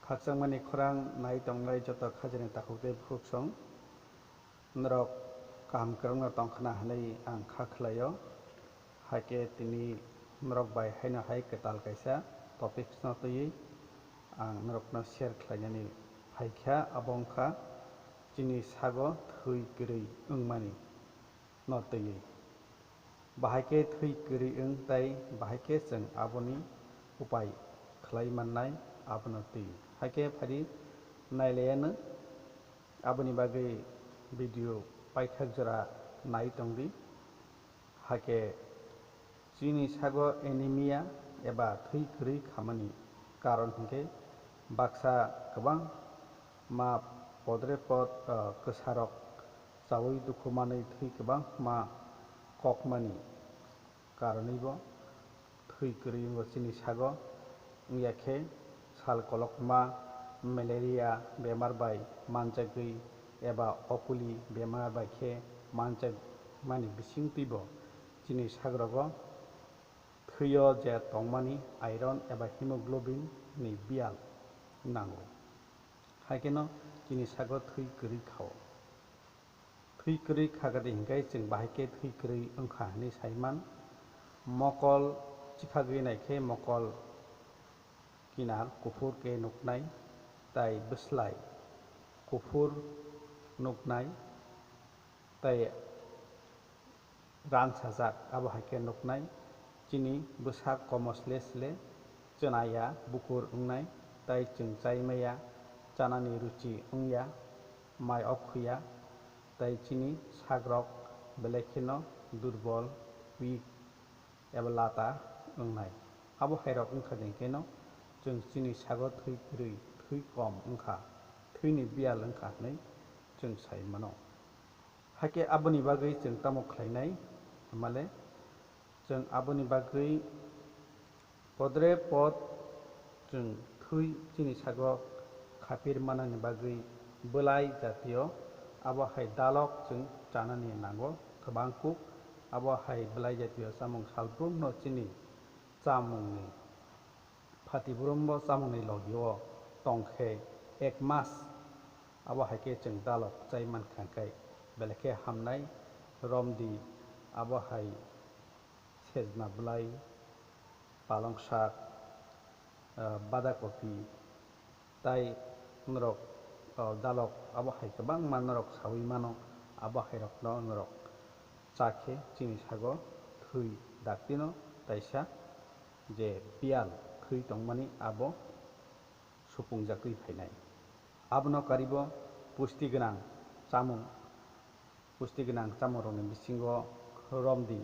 Khakchangmani khorang nai tonglai joto khajani takukde phuksong norok kaham krongno tongkhana hanai ang khaklayo haike tini norok bai haino hai ketal kaisa topics no tui ang norokno share khlainani haikha abongkha chini sago thui kwrui wngmani no tui bahaikhe thui kwrui wng tai bahaikhe chwng aboni upai khlai mannai abono tui haike phari nailaiano aboni bagui video paithak jora nai tongdi haike chini sago anemia eba thui kwrui khamani karon hingkhe baksa kwbang ma podre pod kwsarok chawi dukumanui thui kwbang ma kokmani karonui bo thui kwrui wngbo chini sago wngya khe sal kolokma malaria bemar bai manjagui eba okuli bemar bai khe manjakmani bisingtwi bo chini sagrogo thwio je tongmani iron eba hemoglobin ni biyal nango haike no chini sago thui kwrui khao thui kwrui khagati hingkhai chwng bahaikhe thui kwrui wngkha hinui saiman mokol chikhagui naikhe mokol kinar kuphur ke nuknai tai bwslai kuphur nuknai tai rang sajak abo haike nuknai chini bwsak komo sle sle chwnaya bukur wngnai tai chwng chaimaya chanani ruchi wngya mai ophuya tai chini sagrok belai kheno durbol weak eba lata wngnai abo hairok wngkha hingkhe no chwng chini sago thui kwrui thui kom wngkha thwini biyal wngkha hinui chwng sai mano haike aboni bagui chwng tamo khlainai himale chwng aboni bagui podre pod chwng thui chini sago khapirmanani bagui bwlai jatiyo abo hai dalok chwng chanani nango kwbang kuk abo hai bwlai jatiyo chamung salbrumno chini chamungni phatibrumbo chamungni logio tongkhe 1 mas abo haike chwng dalok chai mankha hingkhai belai khe hamnai romdi abo hai sejna bwlai palong sak badakopi tai norok dalok abo hai kwbangma norok sawi mano abo hairokno norok chakhe chini sago thui daktino taisa je biyal thui tongmani abo supungjagui phainai abono karibo pusti gwnang chamungrokni bisingo romdi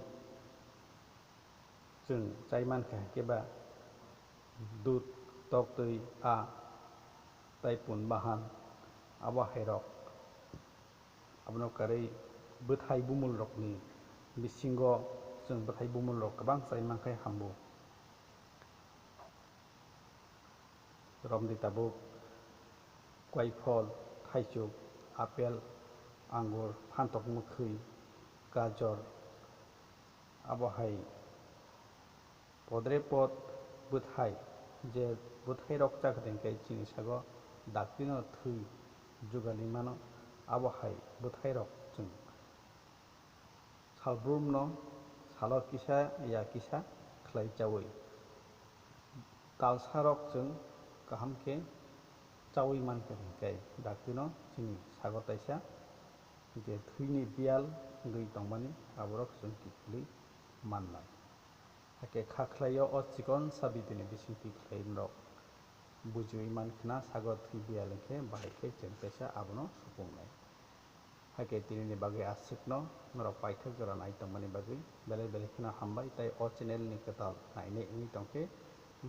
chwng chai mankha haikeba dudh toktui tai pun bahan abo hairok abono karui bwthai bumul rokni bisingo chwng bwthai bumul rok kwbang chai mankhai hambu romdi tabuk koifol thaisuk apel angur phantok mwkhwi gajor abo hai podre pod bwthai je bwthai rok chakhe hingkhe chini sago daktino thui jugali mano abo hai bwthai rok chwng salbrumno salo kisa ya kisa khlai chawi talsarok chwng kaham khe chawi mankha hingkhai daktino chini sago taisa je thwini biyal wngui tongmani aborok chwng kiklui mannai haike khaklaio o chikon sa video ni bisingtwi khlai rok bujiwi mankhana sago thui biyal wngkhe bahaikhe chwng kaisa abono supungnai haike tini ni bagui aswkno norok paithak jora nai tongmani bagui belai belai kheno hambai tai o channel ni kwtal nainai wngwi tongkhe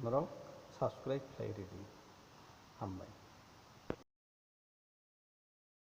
norok subscribe khlai ridi hambai।